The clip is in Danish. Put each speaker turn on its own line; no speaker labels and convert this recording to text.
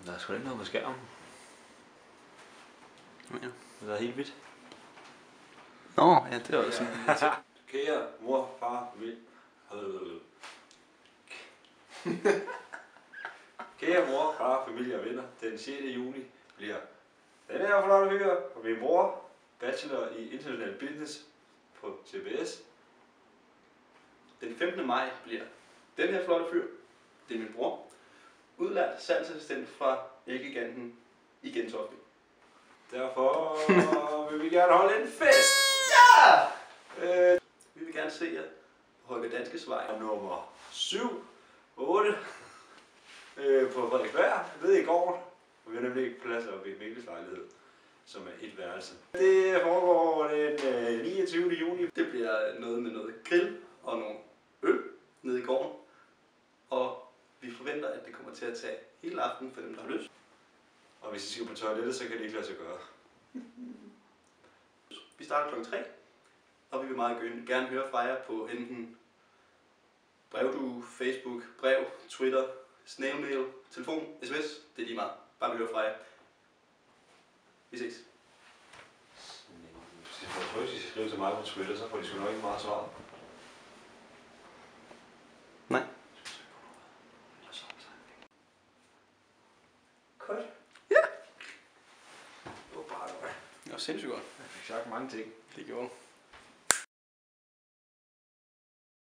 Der er sgu da ikke noget på skærmen. Ja.
Det er helt hvidt.
Nå, ja, det er også sådan.
Kære mor, far, familie. Kære mor, far, familie og venner. Den 6. juni bliver den her flotte fyr og min bror, bachelor i international business på CBS.
Den 15. maj bliver den her flotte fyr, det er min bror, udlært salgsassistent fra Elgiganten i Gentofte.
Derfor vil vi gerne holde en fest.
Ja! Vi vil gerne se jer på Holger Danskes vej.
Nummer 7 og 8 på Frederiksberg nede i gården. Og vi har nemlig ikke plads oppe i Mikkels lejlighed, som er et værelse. Det foregår den 29. juni.
Det bliver noget med noget grill og nogle øl nede i gården. Og vi forventer, at det kommer til at tage hele aftenen for dem, der har lyst.
Og hvis I skal på toilettet, så kan det ikke lade sig gøre.
Vi starter klokken 3, og vi vil meget gerne høre fra jer på enten brevdue, Facebook, brev, Twitter, snailmail, telefon, sms. Det er lige meget. Bare vi hører fra jer. Vi ses.
Jeg tror, hvis I skal skrive til mig på Twitter, så får de sgu nok ikke meget svar.
Nej.
Godt.
Ja.
Det var bare godt.
Det var sindssygt godt.
Jeg fik sagt mange ting.
Det gjorde